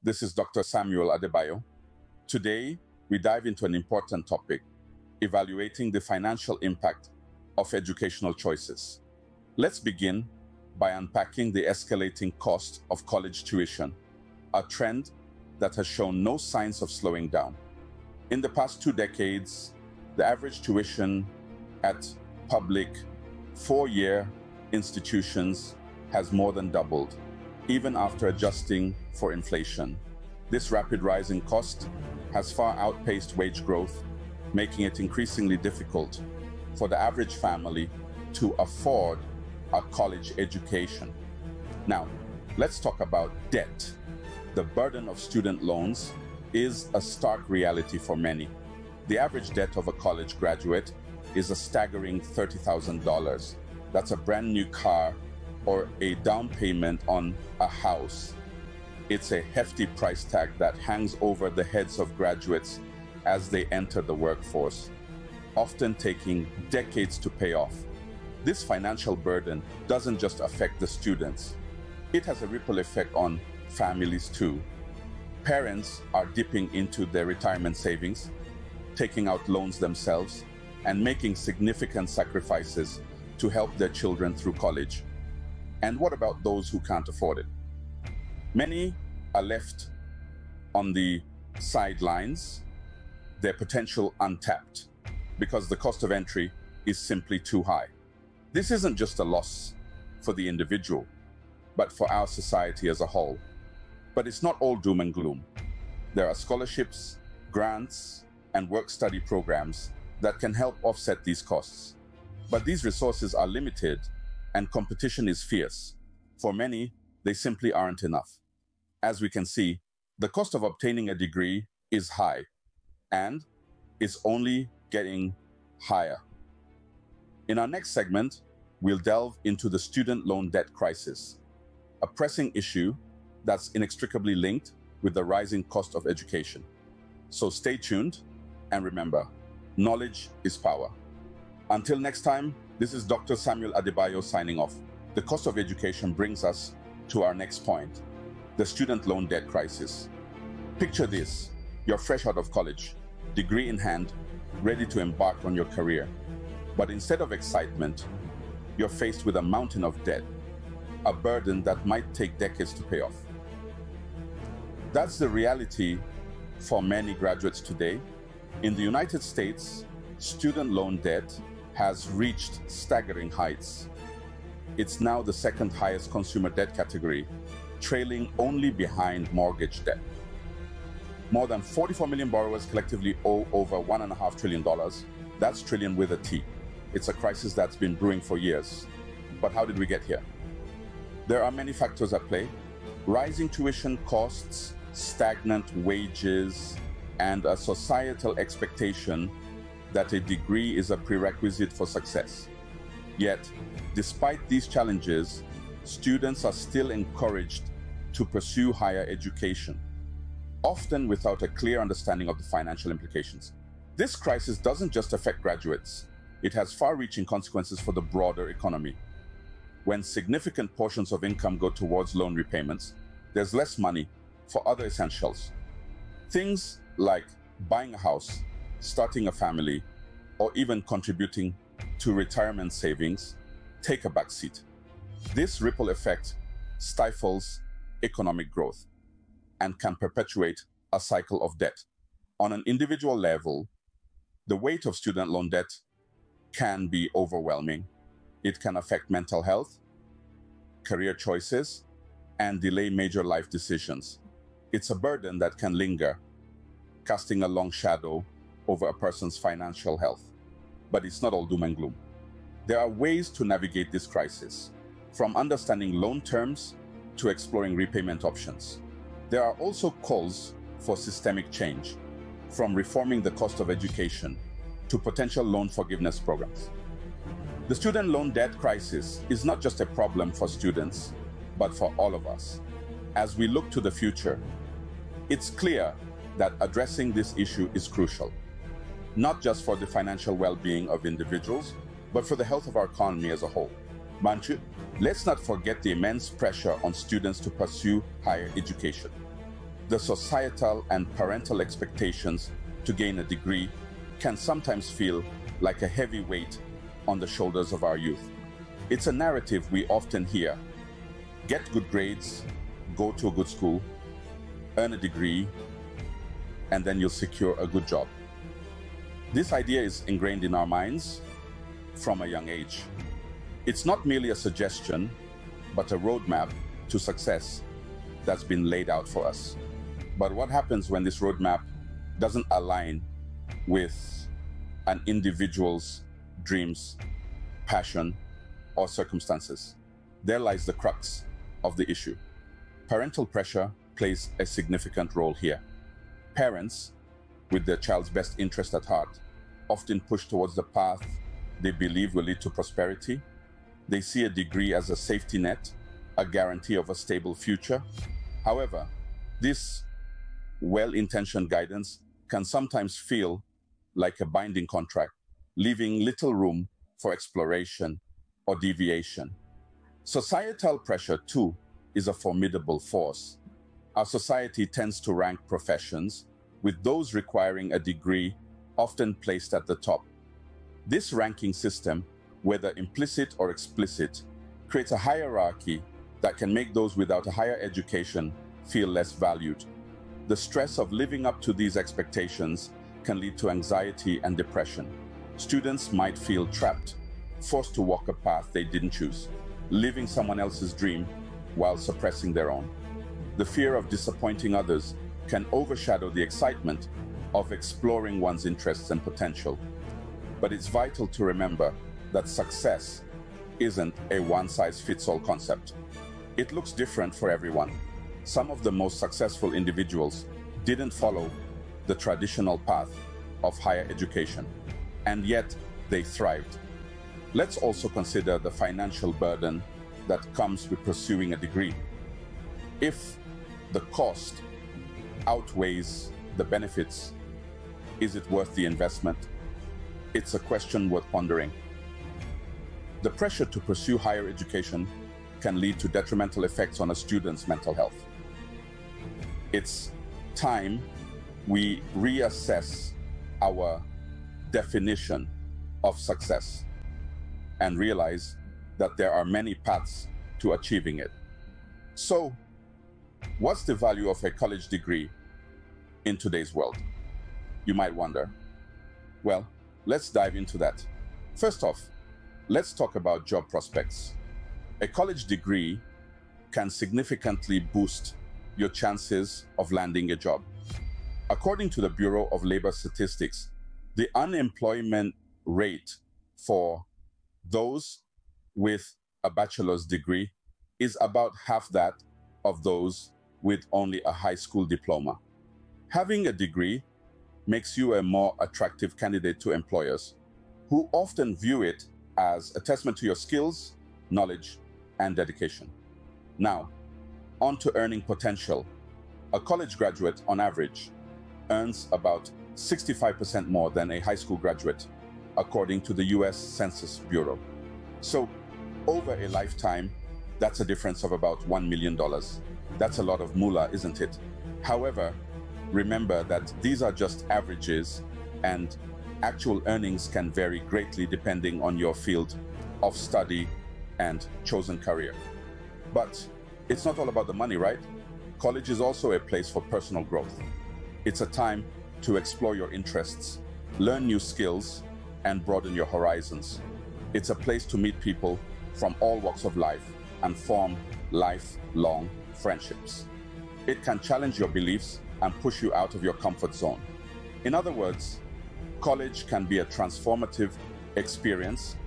This is Dr. Samuel Adebayo. Today, we dive into an important topic, evaluating the financial impact of educational choices. Let's begin by unpacking the escalating cost of college tuition, a trend that has shown no signs of slowing down. In the past 2 decades, the average tuition at public 4-year institutions has more than doubled, even after adjusting for inflation. This rapid rise in cost has far outpaced wage growth, making it increasingly difficult for the average family to afford a college education. Now, let's talk about debt. The burden of student loans is a stark reality for many. The average debt of a college graduate is a staggering $30,000. That's a brand new car or a down payment on a house. It's a hefty price tag that hangs over the heads of graduates as they enter the workforce, often taking decades to pay off. This financial burden doesn't just affect the students. It has a ripple effect on families too. Parents are dipping into their retirement savings, taking out loans themselves, and making significant sacrifices to help their children through college. And what about those who can't afford it? Many are left on the sidelines, their potential untapped, because the cost of entry is simply too high. This isn't just a loss for the individual, but for our society as a whole. But it's not all doom and gloom. There are scholarships, grants, and work-study programs that can help offset these costs. But these resources are limited and competition is fierce. For many, they simply aren't enough. As we can see, the cost of obtaining a degree is high and is only getting higher. In our next segment, we'll delve into the student loan debt crisis, a pressing issue that's inextricably linked with the rising cost of education. So stay tuned and remember, knowledge is power. Until next time, this is Dr. Samuel Adebayo signing off. The cost of education brings us to our next point, the student loan debt crisis. Picture this, you're fresh out of college, degree in hand, ready to embark on your career. But instead of excitement, you're faced with a mountain of debt, a burden that might take decades to pay off. That's the reality for many graduates today. In the United States, student loan debt has reached staggering heights. It's now the second highest consumer debt category, trailing only behind mortgage debt. More than 44 million borrowers collectively owe over $1.5 trillion. That's trillion with a T. It's a crisis that's been brewing for years. But how did we get here? There are many factors at play. Rising tuition costs, stagnant wages, and a societal expectation that a degree is a prerequisite for success. Yet, despite these challenges, students are still encouraged to pursue higher education, often without a clear understanding of the financial implications. This crisis doesn't just affect graduates, it has far-reaching consequences for the broader economy. When significant portions of income go towards loan repayments, there's less money for other essentials. Things like buying a house, starting a family, or even contributing to retirement savings take a backseat. This ripple effect stifles economic growth and can perpetuate a cycle of debt. On an individual level, the weight of student loan debt can be overwhelming. It can affect mental health, career choices, and delay major life decisions. It's a burden that can linger, casting a long shadow over a person's financial health. But it's not all doom and gloom. There are ways to navigate this crisis, from understanding loan terms to exploring repayment options. There are also calls for systemic change, from reforming the cost of education to potential loan forgiveness programs. The student loan debt crisis is not just a problem for students, but for all of us. As we look to the future, it's clear that addressing this issue is crucial, not just for the financial well-being of individuals, but for the health of our economy as a whole. Manchu, let's not forget the immense pressure on students to pursue higher education. The societal and parental expectations to gain a degree can sometimes feel like a heavy weight on the shoulders of our youth. It's a narrative we often hear: get good grades, go to a good school, earn a degree, and then you'll secure a good job. This idea is ingrained in our minds from a young age. It's not merely a suggestion, but a roadmap to success that's been laid out for us. But what happens when this roadmap doesn't align with an individual's dreams, passion, or circumstances? There lies the crux of the issue. Parental pressure plays a significant role here. Parents, with their child's best interest at heart, often push towards the path they believe will lead to prosperity. They see a degree as a safety net, a guarantee of a stable future. However, this well-intentioned guidance can sometimes feel like a binding contract, leaving little room for exploration or deviation. Societal pressure, too, is a formidable force. Our society tends to rank professions, with those requiring a degree often placed at the top. This ranking system, whether implicit or explicit, creates a hierarchy that can make those without a higher education feel less valued. The stress of living up to these expectations can lead to anxiety and depression. Students might feel trapped, forced to walk a path they didn't choose, living someone else's dream while suppressing their own. The fear of disappointing others can overshadow the excitement of exploring one's interests and potential. But it's vital to remember that success isn't a one-size-fits-all concept. It looks different for everyone. Some of the most successful individuals didn't follow the traditional path of higher education, and yet they thrived. Let's also consider the financial burden that comes with pursuing a degree. If the cost outweighs the benefits, is it worth the investment? It's a question worth pondering. The pressure to pursue higher education can lead to detrimental effects on a student's mental health. It's time we reassess our definition of success and realize that there are many paths to achieving it. So, what's the value of a college degree in today's world? You might wonder. Well, let's dive into that. First off, let's talk about job prospects. A college degree can significantly boost your chances of landing a job. According to the Bureau of Labor Statistics, the unemployment rate for those with a bachelor's degree is about half that of those with only a high school diploma. Having a degree makes you a more attractive candidate to employers, who often view it as a testament to your skills, knowledge, and dedication. Now, on to earning potential. A college graduate, on average, earns about 65% more than a high school graduate, according to the US Census Bureau. So, over a lifetime, that's a difference of about $1 million. That's a lot of moolah, isn't it? However, remember that these are just averages, and actual earnings can vary greatly depending on your field of study and chosen career. But it's not all about the money, right? College is also a place for personal growth. It's a time to explore your interests, learn new skills, and broaden your horizons. It's a place to meet people from all walks of life and form lifelong friendships. It can challenge your beliefs and push you out of your comfort zone. In other words, college can be a transformative experience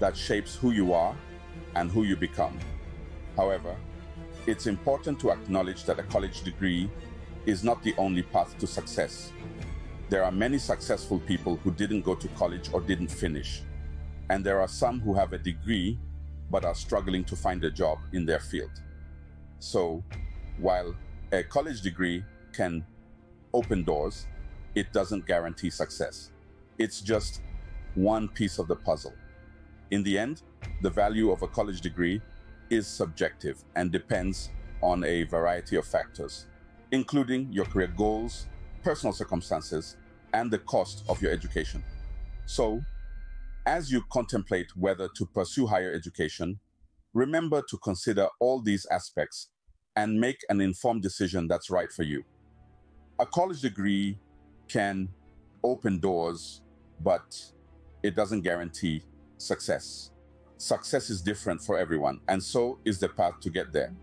that shapes who you are and who you become. However, it's important to acknowledge that a college degree is not the only path to success. There are many successful people who didn't go to college or didn't finish, and there are some who have a degree but are struggling to find a job in their field. So, while a college degree can open doors, it doesn't guarantee success. It's just one piece of the puzzle. In the end, the value of a college degree is subjective and depends on a variety of factors. including your career goals, personal circumstances, and the cost of your education. So, as you contemplate whether to pursue higher education, remember to consider all these aspects and make an informed decision that's right for you. A college degree can open doors, but it doesn't guarantee success. Success is different for everyone, and so is the path to get there.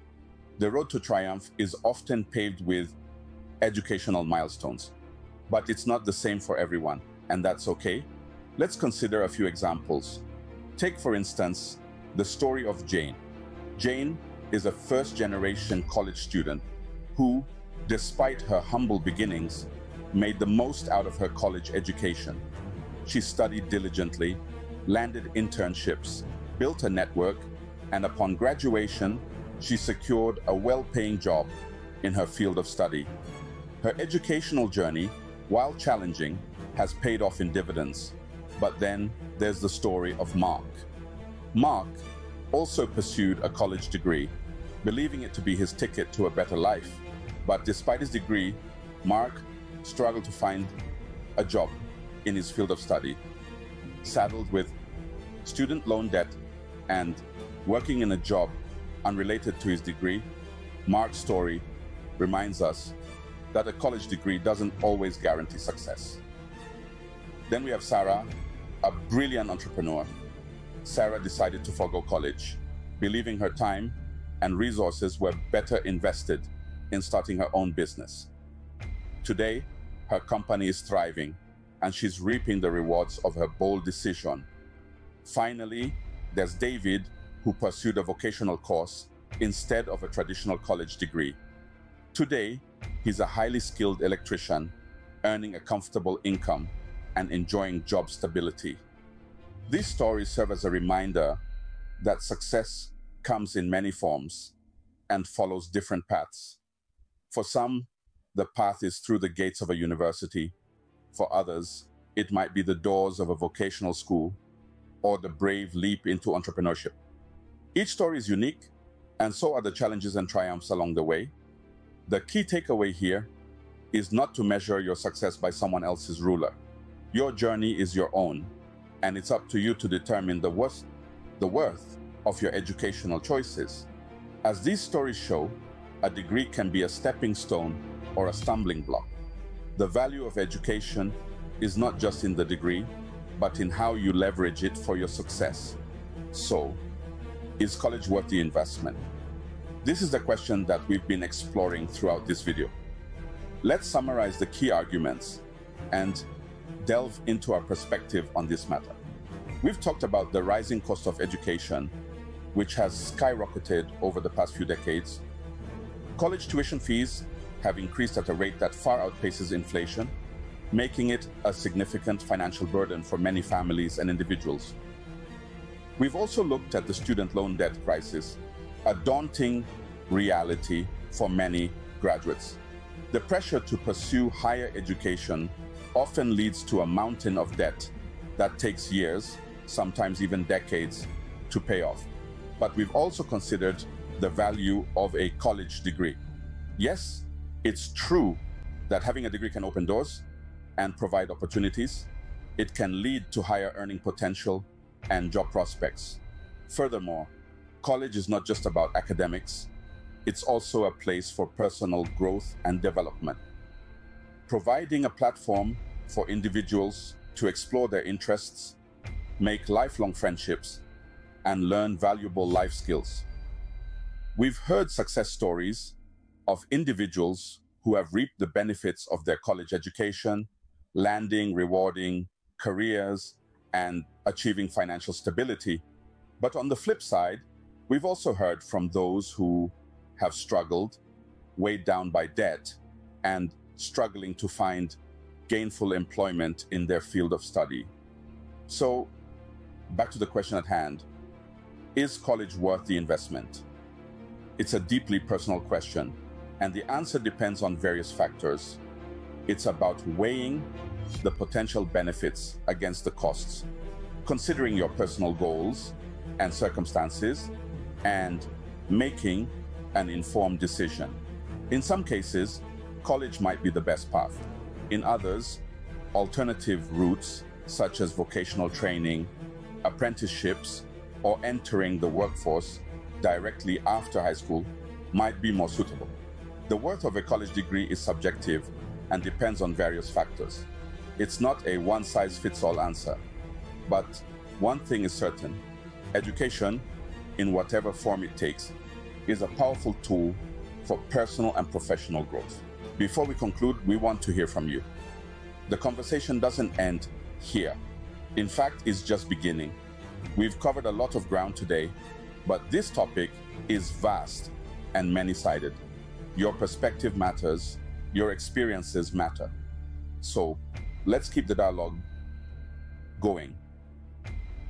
The road to triumph is often paved with educational milestones, but it's not the same for everyone, and that's okay. Let's consider a few examples. Take, for instance, the story of Jane. Jane is a first-generation college student who, despite her humble beginnings, made the most out of her college education. She studied diligently, landed internships, built a network, and upon graduation, she secured a well-paying job in her field of study. Her educational journey, while challenging, has paid off in dividends. But then there's the story of Mark. Mark also pursued a college degree, believing it to be his ticket to a better life. But despite his degree, Mark struggled to find a job in his field of study. Saddled with student loan debt and working in a job unrelated to his degree, Mark's story reminds us that a college degree doesn't always guarantee success. Then we have Sarah, a brilliant entrepreneur. Sarah decided to forgo college, believing her time and resources were better invested in starting her own business. Today, her company is thriving, and she's reaping the rewards of her bold decision. Finally, there's David, who pursued a vocational course instead of a traditional college degree. Today, he's a highly skilled electrician, earning a comfortable income and enjoying job stability. These stories serve as a reminder that success comes in many forms and follows different paths. For some, the path is through the gates of a university. For others, it might be the doors of a vocational school or the brave leap into entrepreneurship. Each story is unique, and so are the challenges and triumphs along the way. The key takeaway here is not to measure your success by someone else's ruler. Your journey is your own, and it's up to you to determine the worth of your educational choices. As these stories show, a degree can be a stepping stone or a stumbling block. The value of education is not just in the degree, but in how you leverage it for your success. So, is college worth the investment? This is the question that we've been exploring throughout this video. Let's summarize the key arguments and delve into our perspective on this matter. We've talked about the rising cost of education, which has skyrocketed over the past few decades. College tuition fees have increased at a rate that far outpaces inflation, making it a significant financial burden for many families and individuals. We've also looked at the student loan debt crisis, a daunting reality for many graduates. The pressure to pursue higher education often leads to a mountain of debt that takes years, sometimes even decades, to pay off. But we've also considered the value of a college degree. Yes, it's true that having a degree can open doors and provide opportunities. It can lead to higher earning potential and job prospects. Furthermore, college is not just about academics, it's also a place for personal growth and development. Providing a platform for individuals to explore their interests, make lifelong friendships, and learn valuable life skills. We've heard success stories of individuals who have reaped the benefits of their college education, landing rewarding careers, and achieving financial stability. But on the flip side, we've also heard from those who have struggled, weighed down by debt, and struggling to find gainful employment in their field of study. So, back to the question at hand, is college worth the investment? It's a deeply personal question, and the answer depends on various factors. It's about weighing the potential benefits against the costs, considering your personal goals and circumstances, and making an informed decision. In some cases, college might be the best path. In others, alternative routes such as vocational training, apprenticeships, or entering the workforce directly after high school might be more suitable. The worth of a college degree is subjective and depends on various factors. It's not a one-size-fits-all answer, but one thing is certain: education, in whatever form it takes, is a powerful tool for personal and professional growth. Before we conclude, we want to hear from you. The conversation doesn't end here. In fact, it's just beginning. We've covered a lot of ground today, but this topic is vast and many-sided. Your perspective matters, your experiences matter. So let's keep the dialogue going.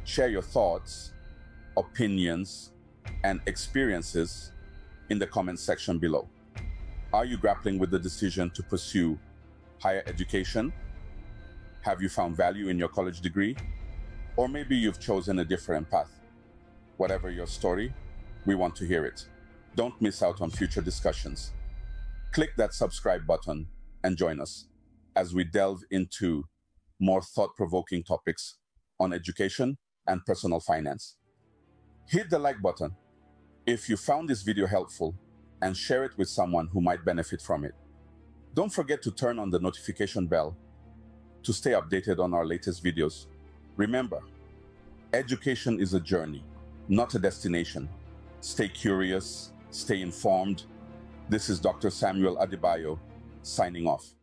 Share your thoughts, opinions, and experiences in the comments section below. Are you grappling with the decision to pursue higher education? Have you found value in your college degree? Or maybe you've chosen a different path. Whatever your story, we want to hear it. Don't miss out on future discussions. Click that subscribe button and join us as we delve into more thought-provoking topics on education and personal finance. Hit the like button if you found this video helpful and share it with someone who might benefit from it. Don't forget to turn on the notification bell to stay updated on our latest videos. Remember, education is a journey, not a destination. Stay curious, stay informed. This is Dr. Samuel Adebayo signing off.